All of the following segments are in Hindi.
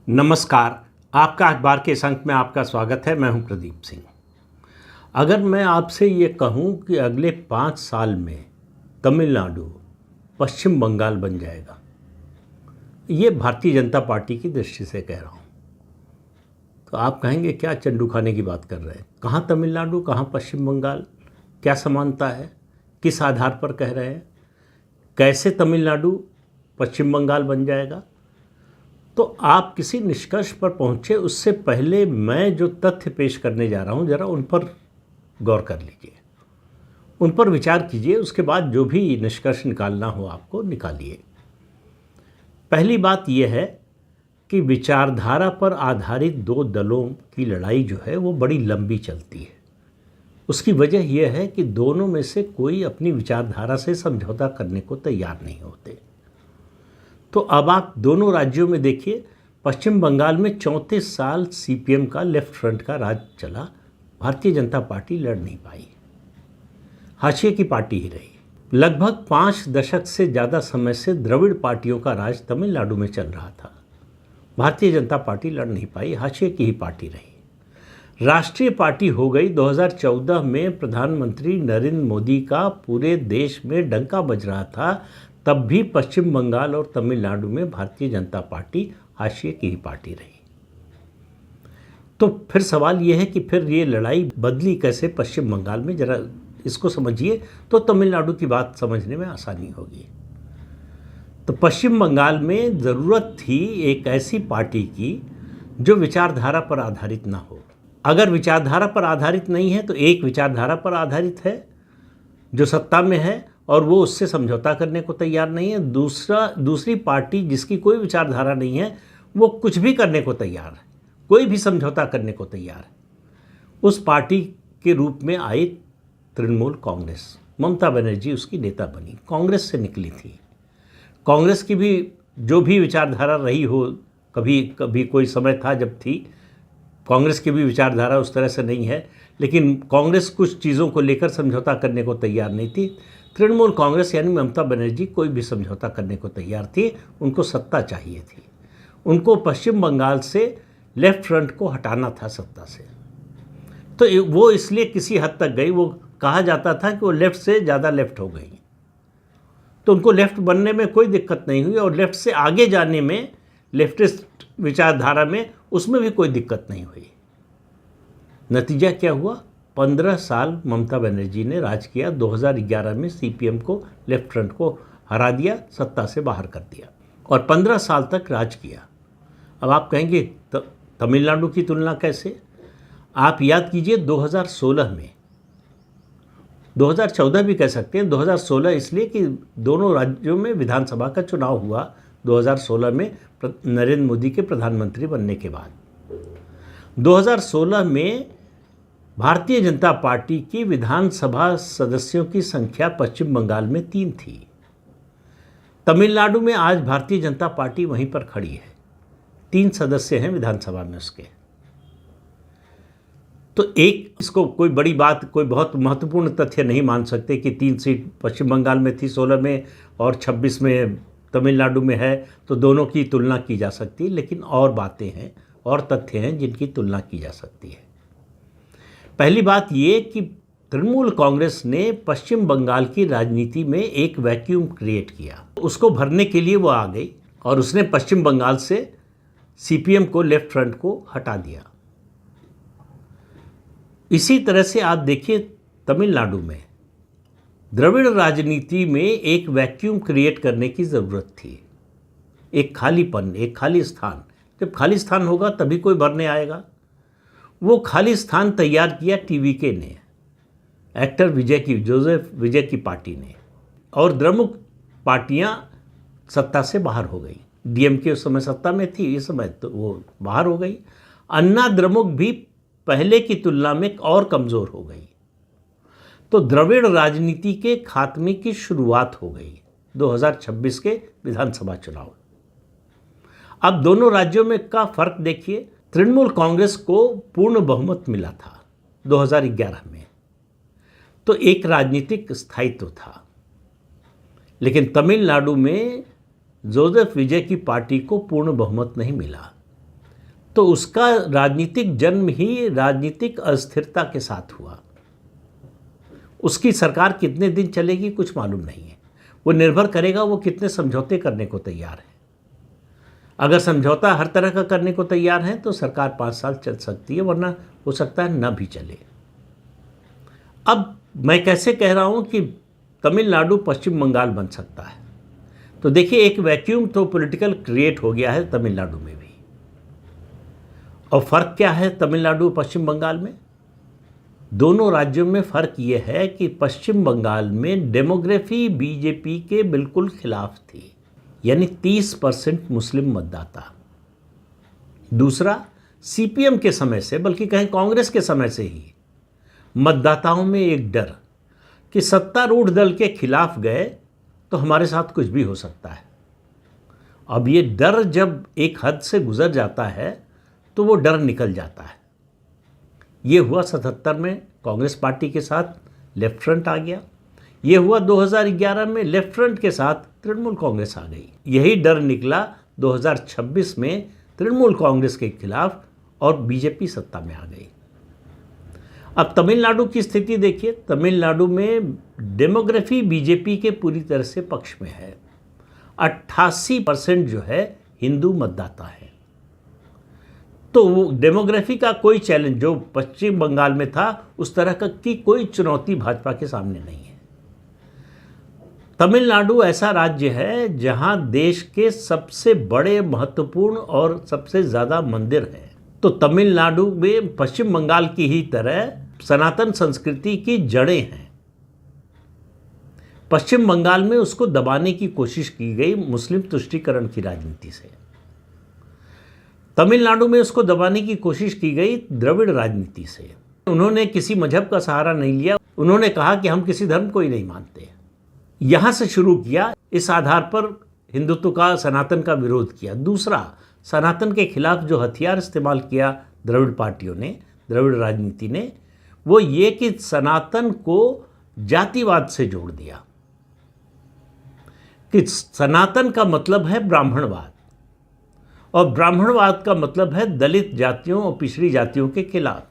नमस्कार। आपका अखबार के इस अंक में आपका स्वागत है। मैं हूं प्रदीप सिंह। अगर मैं आपसे ये कहूं कि अगले 5 साल में तमिलनाडु पश्चिम बंगाल बन जाएगा, ये भारतीय जनता पार्टी की दृष्टि से कह रहा हूं, तो आप कहेंगे क्या चंडू खाने की बात कर रहे हैं। कहाँ तमिलनाडु, कहाँ पश्चिम बंगाल, क्या समानता है, किस आधार पर कह रहे हैं, कैसे तमिलनाडु पश्चिम बंगाल बन जाएगा। तो आप किसी निष्कर्ष पर पहुंचे उससे पहले मैं जो तथ्य पेश करने जा रहा हूं, ज़रा उन पर गौर कर लीजिए, उन पर विचार कीजिए। उसके बाद जो भी निष्कर्ष निकालना हो आपको निकालिए। पहली बात यह है कि विचारधारा पर आधारित दो दलों की लड़ाई जो है वो बड़ी लंबी चलती है। उसकी वजह यह है कि दोनों में से कोई अपनी विचारधारा से समझौता करने को तैयार नहीं होते। तो अब आप दोनों राज्यों में देखिए, पश्चिम बंगाल में 34 साल सीपीएम का लेफ्ट फ्रंट का राज चला, भारतीय जनता पार्टी लड़ नहीं पाई, हाशिए की पार्टी ही रही। लगभग 5 दशक से ज़्यादा समय से द्रविड़ पार्टियों का राज तमिलनाडु में चल रहा था, भारतीय जनता पार्टी लड़ नहीं पाई, हाशिए की ही पार्टी रही। राष्ट्रीय पार्टी हो गई। 2014 में प्रधानमंत्री नरेंद्र मोदी का पूरे देश में डंका बज रहा था, तब भी पश्चिम बंगाल और तमिलनाडु में भारतीय जनता पार्टी हाशिए की ही पार्टी रही। तो फिर सवाल यह है कि फिर ये लड़ाई बदली कैसे पश्चिम बंगाल में, जरा इसको समझिए तो तमिलनाडु की बात समझने में आसानी होगी। तो पश्चिम बंगाल में ज़रूरत थी एक ऐसी पार्टी की जो विचारधारा पर आधारित ना हो। अगर विचारधारा पर आधारित नहीं है तो एक विचारधारा पर आधारित है जो सत्ता में है और वो उससे समझौता करने को तैयार नहीं है। दूसरी पार्टी जिसकी कोई विचारधारा नहीं है वो कुछ भी करने को तैयार है, कोई भी समझौता करने को तैयार है। उस पार्टी के रूप में आई तृणमूल कांग्रेस। ममता बनर्जी उसकी नेता बनी, कांग्रेस से निकली थी। कांग्रेस की भी जो भी विचारधारा रही हो, कभी कोई समय था जब थी, कांग्रेस की भी विचारधारा उस तरह से नहीं है, लेकिन कांग्रेस कुछ चीज़ों को लेकर समझौता करने को तैयार नहीं थी। तृणमूल कांग्रेस यानी ममता बनर्जी कोई भी समझौता करने को तैयार थी, उनको सत्ता चाहिए थी। उनको पश्चिम बंगाल से लेफ्ट फ्रंट को हटाना था सत्ता से। तो वो इसलिए किसी हद तक गई, वो कहा जाता था कि वो लेफ्ट से ज़्यादा लेफ्ट हो गई, तो उनको लेफ्ट बनने में कोई दिक्कत नहीं हुई और लेफ्ट से आगे जाने में, लेफ्टिस्ट विचारधारा में, उसमें भी कोई दिक्कत नहीं हुई। नतीजा क्या हुआ? 15 साल ममता बनर्जी ने राज किया। 2011 में सीपीएम को, लेफ्ट फ्रंट को हरा दिया, सत्ता से बाहर कर दिया और 15 साल तक राज किया। अब आप कहेंगे तमिलनाडु की तुलना कैसे? आप याद कीजिए 2016 में, 2014 भी कह सकते हैं, 2016 इसलिए कि दोनों राज्यों में विधानसभा का चुनाव हुआ 2016 में नरेंद्र मोदी के प्रधानमंत्री बनने के बाद। 2016 में भारतीय जनता पार्टी की विधानसभा सदस्यों की संख्या पश्चिम बंगाल में 3 थी। तमिलनाडु में आज भारतीय जनता पार्टी वहीं पर खड़ी है, 3 सदस्य हैं विधानसभा में उसके। तो एक, इसको कोई बड़ी बात, कोई बहुत महत्वपूर्ण तथ्य नहीं मान सकते कि 3 सीट पश्चिम बंगाल में थी 16 में और 26 में तमिलनाडु में है, तो दोनों की तुलना की जा सकती है। लेकिन और बातें हैं और तथ्य हैं जिनकी तुलना की जा सकती है। पहली बात ये कि तृणमूल कांग्रेस ने पश्चिम बंगाल की राजनीति में एक वैक्यूम क्रिएट किया, उसको भरने के लिए वो आ गई और उसने पश्चिम बंगाल से सीपीएम को, लेफ्ट फ्रंट को हटा दिया। इसी तरह से आप देखिए तमिलनाडु में द्रविड़ राजनीति में एक वैक्यूम क्रिएट करने की ज़रूरत थी, एक खालीपन, एक खाली स्थान। जब खाली स्थान होगा तभी कोई भरने आएगा। वो खाली स्थान तैयार किया टीवीके ने, एक्टर जोसेफ विजय की पार्टी ने, और द्रमुक पार्टियां सत्ता से बाहर हो गई। डीएमके उस समय सत्ता में थी, इस समय तो वो बाहर हो गई। अन्ना द्रमुक भी पहले की तुलना में और कमज़ोर हो गई। तो द्रविड़ राजनीति के खात्मे की शुरुआत हो गई 2026 के विधानसभा चुनाव। अब दोनों राज्यों में का फर्क देखिए। तृणमूल कांग्रेस को पूर्ण बहुमत मिला था 2011 में, तो एक राजनीतिक स्थायित्व था। लेकिन तमिलनाडु में जोसेफ विजय की पार्टी को पूर्ण बहुमत नहीं मिला। तो उसका राजनीतिक जन्म ही राजनीतिक अस्थिरता के साथ हुआ। उसकी सरकार कितने दिन चलेगी कुछ मालूम नहीं है। वो निर्भर करेगा वो कितने समझौते करने को तैयार है। अगर समझौता हर तरह का करने को तैयार है तो सरकार 5 साल चल सकती है, वरना हो सकता है न भी चले। अब मैं कैसे कह रहा हूं कि तमिलनाडु पश्चिम बंगाल बन सकता है, तो देखिए एक वैक्यूम तो पॉलिटिकल क्रिएट हो गया है तमिलनाडु में भी। और फर्क क्या है तमिलनाडु पश्चिम बंगाल में? दोनों राज्यों में फर्क यह है कि पश्चिम बंगाल में डेमोग्राफी बीजेपी के बिल्कुल खिलाफ थी, यानी 30% मुस्लिम मतदाता। दूसरा, सीपीएम के समय से, बल्कि कहें कांग्रेस के समय से ही मतदाताओं में एक डर कि सत्तारूढ़ दल के खिलाफ गए तो हमारे साथ कुछ भी हो सकता है। अब ये डर जब एक हद से गुजर जाता है तो वो डर निकल जाता है। ये हुआ 77 में कांग्रेस पार्टी के साथ लेफ्ट फ्रंट आ गया। ये हुआ 2011 में लेफ्ट फ्रंट के साथ तृणमूल कांग्रेस आ गई। यही डर निकला 2026 में तृणमूल कांग्रेस के खिलाफ और बीजेपी सत्ता में आ गई। अब तमिलनाडु की स्थिति देखिए। तमिलनाडु में डेमोग्राफी बीजेपी के पूरी तरह से पक्ष में है। 88% जो है हिंदू मतदाता है। तो वो डेमोग्राफी का कोई चैलेंज जो पश्चिम बंगाल में था उस तरह की कोई चुनौती भाजपा के सामने नहीं है। तमिलनाडु ऐसा राज्य है जहां देश के सबसे बड़े, महत्वपूर्ण और सबसे ज़्यादा मंदिर हैं। तो तमिलनाडु में पश्चिम बंगाल की ही तरह सनातन संस्कृति की जड़ें हैं। पश्चिम बंगाल में उसको दबाने की कोशिश की गई मुस्लिम तुष्टीकरण की राजनीति से। तमिलनाडु में उसको दबाने की कोशिश की गई द्रविड़ राजनीति से। उन्होंने किसी मजहब का सहारा नहीं लिया। उन्होंने कहा कि हम किसी धर्म को ही नहीं मानते। यहां से शुरू किया, इस आधार पर हिंदुत्व का, सनातन का विरोध किया। दूसरा, सनातन के खिलाफ जो हथियार इस्तेमाल किया द्रविड़ पार्टियों ने, द्रविड़ राजनीति ने, वो ये कि सनातन को जातिवाद से जोड़ दिया कि सनातन का मतलब है ब्राह्मणवाद और ब्राह्मणवाद का मतलब है दलित जातियों और पिछड़ी जातियों के खिलाफ।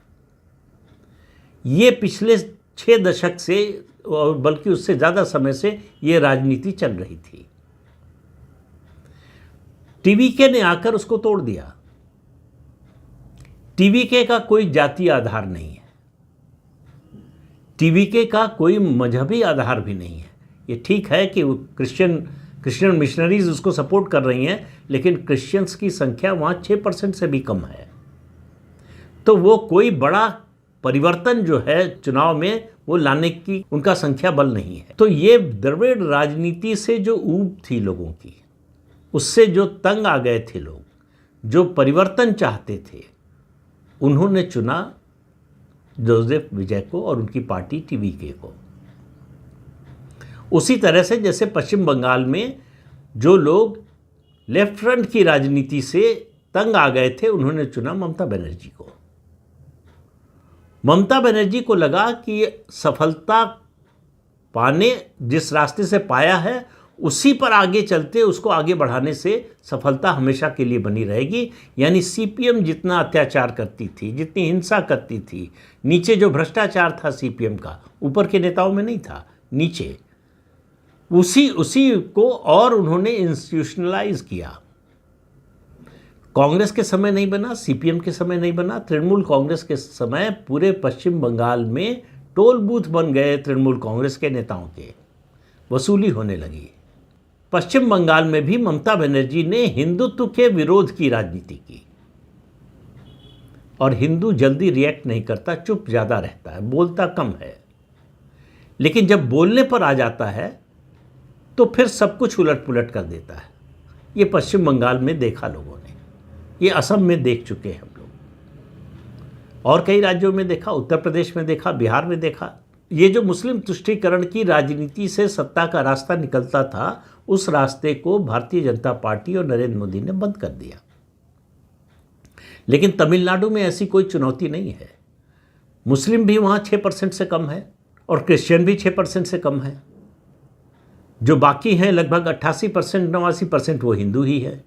ये पिछले 6 दशक से और बल्कि उससे ज़्यादा समय से ये राजनीति चल रही थी। टीवीके ने आकर उसको तोड़ दिया। टीवीके का कोई जातीय आधार नहीं है। टीवीके का कोई मजहबी आधार भी नहीं है। ये ठीक है कि क्रिश्चियन मिशनरीज उसको सपोर्ट कर रही हैं, लेकिन क्रिश्चियंस की संख्या वहाँ 6% से भी कम है। तो वो कोई बड़ा परिवर्तन जो है चुनाव में वो लाने की उनका संख्या बल नहीं है। तो ये द्रविड़ राजनीति से जो ऊब थी लोगों की, उससे जो तंग आ गए थे लोग, जो परिवर्तन चाहते थे, उन्होंने चुना जोसेफ विजय को और उनकी पार्टी टीवीके को। उसी तरह से जैसे पश्चिम बंगाल में जो लोग लेफ्ट फ्रंट की राजनीति से तंग आ गए थे, उन्होंने चुना ममता बनर्जी को। ममता बनर्जी को लगा कि सफलता पाने जिस रास्ते से पाया है उसी पर आगे चलते, उसको आगे बढ़ाने से सफलता हमेशा के लिए बनी रहेगी। यानी सीपीएम जितना अत्याचार करती थी, जितनी हिंसा करती थी, नीचे जो भ्रष्टाचार था सीपीएम का, ऊपर के नेताओं में नहीं था, नीचे उसी को और उन्होंने इंस्टीट्यूशनलाइज किया। कांग्रेस के समय नहीं बना, सीपीएम के समय नहीं बना, तृणमूल कांग्रेस के समय पूरे पश्चिम बंगाल में टोल बूथ बन गए तृणमूल कांग्रेस के नेताओं के, वसूली होने लगी। पश्चिम बंगाल में भी ममता बनर्जी ने हिंदुत्व के विरोध की राजनीति की। और हिंदू जल्दी रिएक्ट नहीं करता, चुप ज़्यादा रहता है, बोलता कम है। लेकिन जब बोलने पर आ जाता है तो फिर सब कुछ उलट पुलट कर देता है। ये पश्चिम बंगाल में देखा लोगों ने, ये असम में देख चुके हैं हम लोग, और कई राज्यों में देखा, उत्तर प्रदेश में देखा, बिहार में देखा। ये जो मुस्लिम तुष्टीकरण की राजनीति से सत्ता का रास्ता निकलता था, उस रास्ते को भारतीय जनता पार्टी और नरेंद्र मोदी ने बंद कर दिया। लेकिन तमिलनाडु में ऐसी कोई चुनौती नहीं है। मुस्लिम भी वहाँ 6% से कम है और क्रिश्चियन भी 6% से कम है। जो बाकी हैं लगभग 88%, 89% वो हिंदू ही है।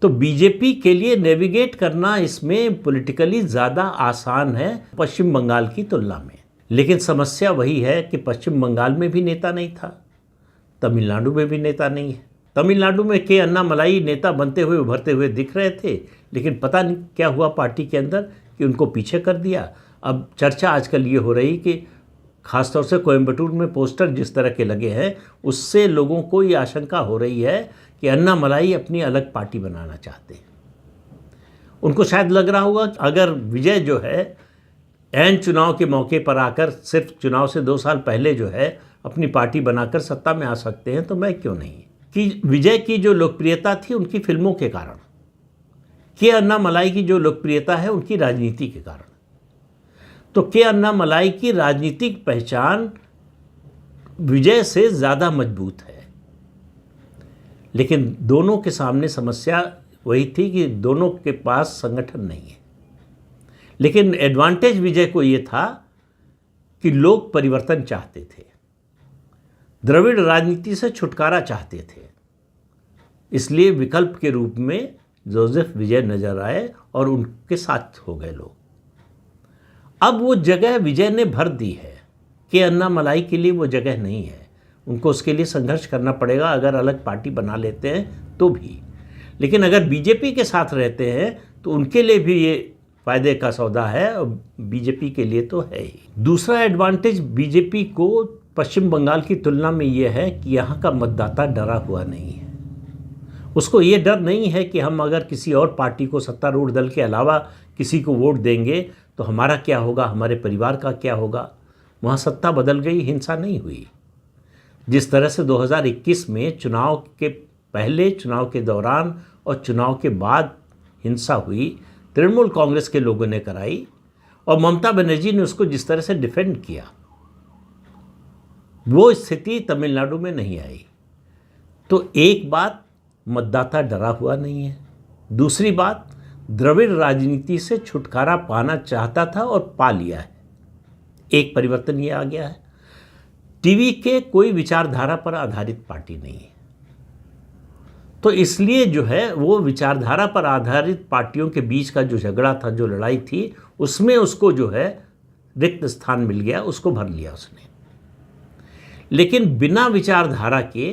तो बीजेपी के लिए नेविगेट करना इसमें पॉलिटिकली ज़्यादा आसान है पश्चिम बंगाल की तुलना में। लेकिन समस्या वही है कि पश्चिम बंगाल में भी नेता नहीं था, तमिलनाडु में भी नेता नहीं है। तमिलनाडु में के अन्नामलाई नेता बनते हुए उभरते हुए दिख रहे थे, लेकिन पता नहीं क्या हुआ पार्टी के अंदर कि उनको पीछे कर दिया। अब चर्चा आजकल ये हो रही कि खासतौर से कोयम्बटूर में पोस्टर जिस तरह के लगे हैं उससे लोगों को ये आशंका हो रही है कि अन्नामलाई अपनी अलग पार्टी बनाना चाहते हैं। उनको शायद लग रहा होगा अगर विजय जो है ऐन चुनाव के मौके पर आकर सिर्फ चुनाव से 2 साल पहले जो है अपनी पार्टी बनाकर सत्ता में आ सकते हैं तो मैं क्यों नहीं। कि विजय की जो लोकप्रियता थी उनकी फिल्मों के कारण, के अन्नामलाई की जो लोकप्रियता है उनकी राजनीति के कारण। तो के अन्नामलाई की राजनीतिक पहचान विजय से ज़्यादा मजबूत है। लेकिन दोनों के सामने समस्या वही थी कि दोनों के पास संगठन नहीं है। लेकिन एडवांटेज विजय को ये था कि लोग परिवर्तन चाहते थे, द्रविड़ राजनीति से छुटकारा चाहते थे, इसलिए विकल्प के रूप में जोसेफ विजय नजर आए और उनके साथ हो गए लोग। अब वो जगह विजय ने भर दी है, कि अन्नामलाई के लिए वो जगह नहीं है। उनको उसके लिए संघर्ष करना पड़ेगा, अगर अलग पार्टी बना लेते हैं तो भी। लेकिन अगर बीजेपी के साथ रहते हैं तो उनके लिए भी ये फायदे का सौदा है, और बीजेपी के लिए तो है ही। दूसरा एडवांटेज बीजेपी को पश्चिम बंगाल की तुलना में ये है कि यहाँ का मतदाता डरा हुआ नहीं है। उसको ये डर नहीं है कि हम अगर किसी और पार्टी को, सत्तारूढ़ दल के अलावा किसी को वोट देंगे तो हमारा क्या होगा, हमारे परिवार का क्या होगा। वहाँ सत्ता बदल गई, हिंसा नहीं हुई। जिस तरह से 2021 में चुनाव के पहले, चुनाव के दौरान और चुनाव के बाद हिंसा हुई, तृणमूल कांग्रेस के लोगों ने कराई, और ममता बनर्जी ने उसको जिस तरह से डिफेंड किया, वो स्थिति तमिलनाडु में नहीं आई। तो एक बात, मतदाता डरा हुआ नहीं है। दूसरी बात, द्रविड़ राजनीति से छुटकारा पाना चाहता था और पा लिया है। एक परिवर्तन ये आ गया है, टीवी के कोई विचारधारा पर आधारित पार्टी नहीं है। तो इसलिए जो है वो विचारधारा पर आधारित पार्टियों के बीच का जो झगड़ा था, जो लड़ाई थी, उसमें उसको जो है रिक्त स्थान मिल गया, उसको भर लिया उसने। लेकिन बिना विचारधारा के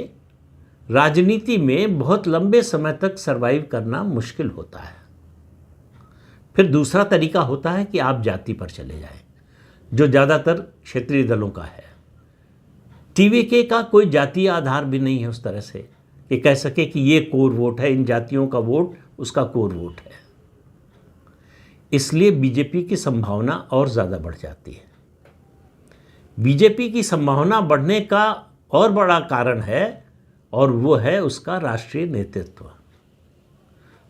राजनीति में बहुत लंबे समय तक सरवाइव करना मुश्किल होता है। फिर दूसरा तरीका होता है कि आप जाति पर चले जाएं, जो ज़्यादातर क्षेत्रीय दलों का है। टीवीके का कोई जातीय आधार भी नहीं है उस तरह से कि कह सके कि ये कोर वोट है, इन जातियों का वोट उसका कोर वोट है। इसलिए बीजेपी की संभावना और ज़्यादा बढ़ जाती है। बीजेपी की संभावना बढ़ने का और बड़ा कारण है, और वो है उसका राष्ट्रीय नेतृत्व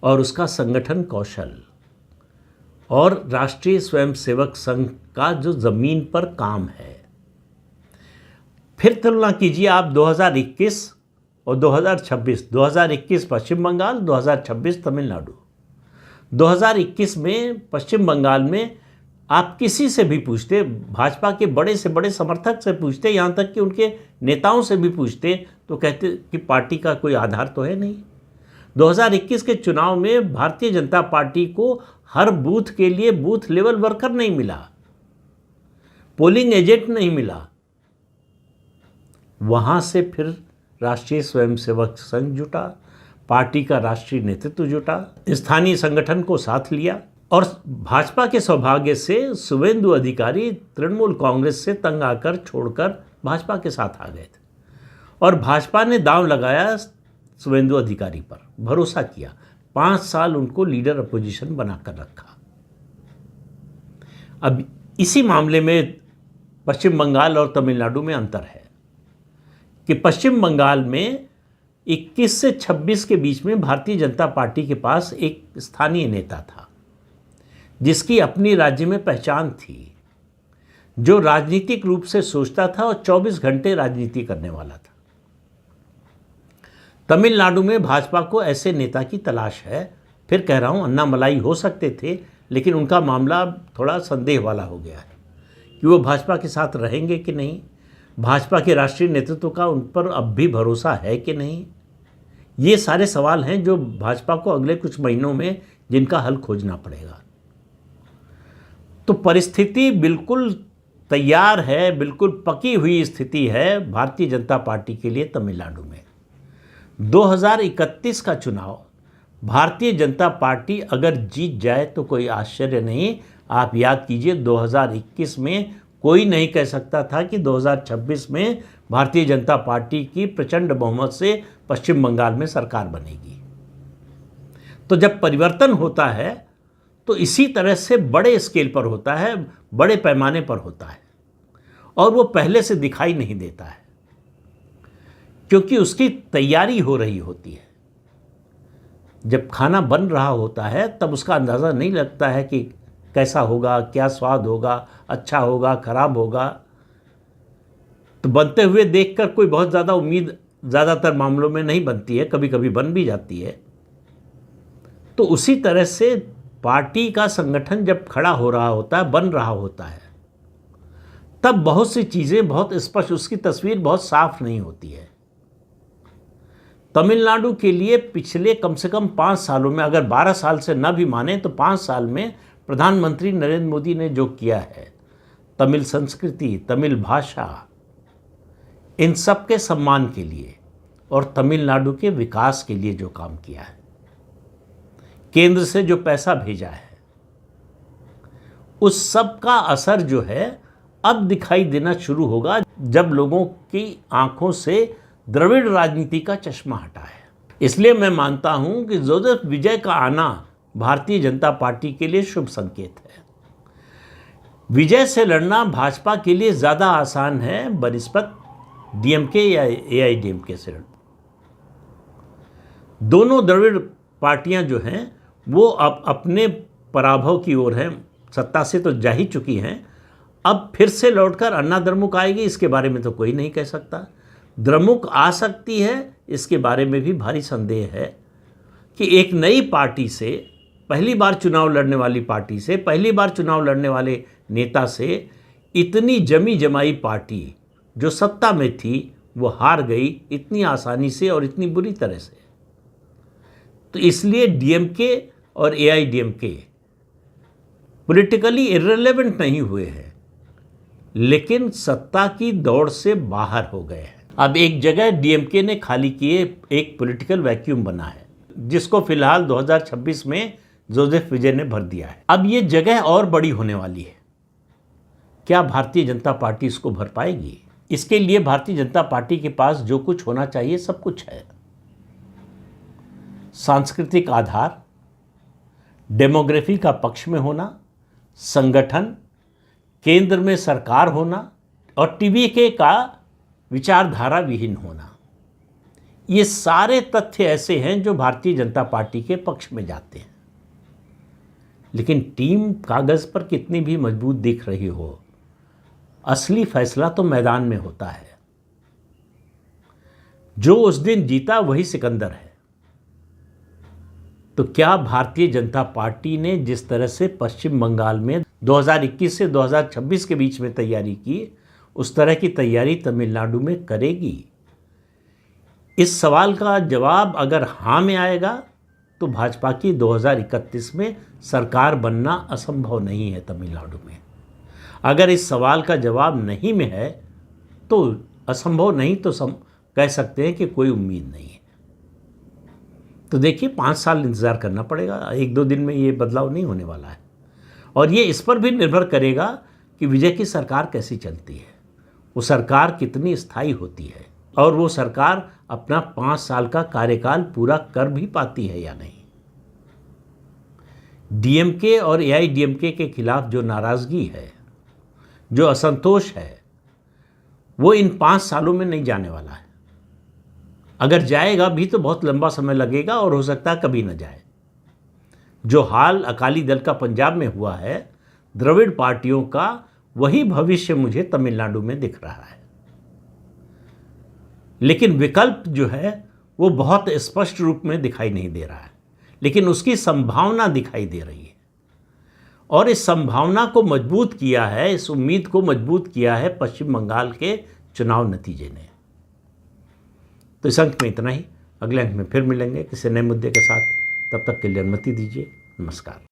और उसका संगठन कौशल और राष्ट्रीय स्वयंसेवक संघ का जो ज़मीन पर काम है। फिर तुलना कीजिए आप 2021 और 2026, 2021 पश्चिम बंगाल, 2026 तमिलनाडु। 2021 में पश्चिम बंगाल में आप किसी से भी पूछते, भाजपा के बड़े से बड़े समर्थक से पूछते, यहाँ तक कि उनके नेताओं से भी पूछते, तो कहते कि पार्टी का कोई आधार तो है नहीं। 2021 के चुनाव में भारतीय जनता पार्टी को हर बूथ के लिए बूथ लेवल वर्कर नहीं मिला, पोलिंग एजेंट नहीं मिला। वहाँ से फिर राष्ट्रीय स्वयंसेवक संघ जुटा, पार्टी का राष्ट्रीय नेतृत्व जुटा, स्थानीय संगठन को साथ लिया, और भाजपा के सौभाग्य से शुवेंदु अधिकारी तृणमूल कांग्रेस से तंग आकर छोड़कर भाजपा के साथ आ गए थे, और भाजपा ने दांव लगाया शुवेंदु अधिकारी पर, भरोसा किया, 5 साल उनको लीडर अपोजिशन बनाकर रखा। अब इसी मामले में पश्चिम बंगाल और तमिलनाडु में अंतर है कि पश्चिम बंगाल में 21 से 26 के बीच में भारतीय जनता पार्टी के पास एक स्थानीय नेता था जिसकी अपनी राज्य में पहचान थी, जो राजनीतिक रूप से सोचता था और 24 घंटे राजनीति करने वाला था। तमिलनाडु में भाजपा को ऐसे नेता की तलाश है। फिर कह रहा हूँ, अन्नामलाई हो सकते थे, लेकिन उनका मामला थोड़ा संदेह वाला हो गया है कि वो भाजपा के साथ रहेंगे कि नहीं, भाजपा के राष्ट्रीय नेतृत्व का उन पर अब भी भरोसा है कि नहीं, ये सारे सवाल हैं जो भाजपा को अगले कुछ महीनों में जिनका हल खोजना पड़ेगा। तो परिस्थिति बिल्कुल तैयार है, बिल्कुल पकी हुई स्थिति है भारतीय जनता पार्टी के लिए तमिलनाडु में। 2031 का चुनाव भारतीय जनता पार्टी अगर जीत जाए तो कोई आश्चर्य नहीं। आप याद कीजिए 2021 में कोई नहीं कह सकता था कि 2026 में भारतीय जनता पार्टी की प्रचंड बहुमत से पश्चिम बंगाल में सरकार बनेगी। तो जब परिवर्तन होता है तो इसी तरह से बड़े स्केल पर होता है, बड़े पैमाने पर होता है, और वो पहले से दिखाई नहीं देता है क्योंकि उसकी तैयारी हो रही होती है। जब खाना बन रहा होता है तब उसका अंदाज़ा नहीं लगता है कि कैसा होगा, क्या स्वाद होगा, अच्छा होगा, खराब होगा। तो बनते हुए देखकर कोई बहुत ज़्यादा उम्मीद ज़्यादातर मामलों में नहीं बनती है, कभी कभी बन भी जाती है। तो उसी तरह से पार्टी का संगठन जब खड़ा हो रहा होता है, बन रहा होता है, तब बहुत सी चीज़ें बहुत स्पष्ट, उसकी तस्वीर बहुत साफ नहीं होती है। तमिलनाडु के लिए पिछले कम से कम 5 सालों में, अगर 12 साल से न भी माने तो 5 साल में प्रधानमंत्री नरेंद्र मोदी ने जो किया है, तमिल संस्कृति, तमिल भाषा, इन सब के सम्मान के लिए और तमिलनाडु के विकास के लिए जो काम किया है, केंद्र से जो पैसा भेजा है, उस सब का असर जो है अब दिखाई देना शुरू होगा जब लोगों की आंखों से द्रविड़ राजनीति का चश्मा हटा है। इसलिए मैं मानता हूं कि जोसेफ विजय का आना भारतीय जनता पार्टी के लिए शुभ संकेत है। विजय से लड़ना भाजपा के लिए ज़्यादा आसान है बनिस्बत डीएमके या एआईडीएमके से लड़ना। दोनों द्रविड़ पार्टियां जो हैं वो अब अपने पराभव की ओर हैं, सत्ता से तो जा ही चुकी हैं। अब फिर से लौटकर अन्ना द्रमुक आएगी, इसके बारे में तो कोई नहीं कह सकता। द्रमुक आ सकती है, इसके बारे में भी भारी संदेह है कि एक नई पार्टी से, पहली बार चुनाव लड़ने वाली पार्टी से, पहली बार चुनाव लड़ने वाले नेता से इतनी जमी जमाई पार्टी जो सत्ता में थी वो हार गई इतनी आसानी से और इतनी बुरी तरह से। तो इसलिए डीएमके और एआईडीएमके पॉलिटिकली इर्रेलेवेंट नहीं हुए हैं, लेकिन सत्ता की दौड़ से बाहर हो गए हैं। अब एक जगह डीएमके ने खाली किए एक पॉलिटिकल वैक्यूम बना है, जिसको फिलहाल 2026 में जोसेफ विजय ने भर दिया है। अब ये जगह और बड़ी होने वाली है। क्या भारतीय जनता पार्टी इसको भर पाएगी? इसके लिए भारतीय जनता पार्टी के पास जो कुछ होना चाहिए सब कुछ है। सांस्कृतिक आधार, डेमोग्राफी का पक्ष में होना, संगठन, केंद्र में सरकार होना और टीवीके का विचारधारा विहीन होना, ये सारे तथ्य ऐसे हैं जो भारतीय जनता पार्टी के पक्ष में जाते हैं। लेकिन टीम कागज पर कितनी भी मजबूत दिख रही हो, असली फैसला तो मैदान में होता है। जो उस दिन जीता वही सिकंदर है। तो क्या भारतीय जनता पार्टी ने जिस तरह से पश्चिम बंगाल में 2021 से 2026 के बीच में तैयारी की, उस तरह की तैयारी तमिलनाडु में करेगी? इस सवाल का जवाब अगर हाँ में आएगा तो भाजपा की 2031 में सरकार बनना असंभव नहीं है तमिलनाडु में। अगर इस सवाल का जवाब नहीं में है तो असंभव नहीं तो कह सकते हैं कि कोई उम्मीद नहीं है। तो देखिए 5 साल इंतज़ार करना पड़ेगा, 1-2 दिन में ये बदलाव नहीं होने वाला है। और ये इस पर भी निर्भर करेगा कि विजय की सरकार कैसी चलती है, वो सरकार कितनी स्थायी होती है और वो सरकार अपना 5 साल का कार्यकाल पूरा कर भी पाती है या नहीं। डीएमके और एआईडीएमके के खिलाफ जो नाराज़गी है, जो असंतोष है, वो इन 5 सालों में नहीं जाने वाला है। अगर जाएगा भी तो बहुत लंबा समय लगेगा और हो सकता है कभी न जाए। जो हाल अकाली दल का पंजाब में हुआ है, द्रविड़ पार्टियों का, वही भविष्य मुझे तमिलनाडु में दिख रहा है। लेकिन विकल्प जो है वो बहुत स्पष्ट रूप में दिखाई नहीं दे रहा है, लेकिन उसकी संभावना दिखाई दे रही है। और इस संभावना को मजबूत किया है, इस उम्मीद को मजबूत किया है पश्चिम बंगाल के चुनाव नतीजे ने। तो इस अंक में इतना ही। अगले अंक में फिर मिलेंगे किसी नए मुद्दे के साथ। तब तक के लिए अनुमति दीजिए। नमस्कार।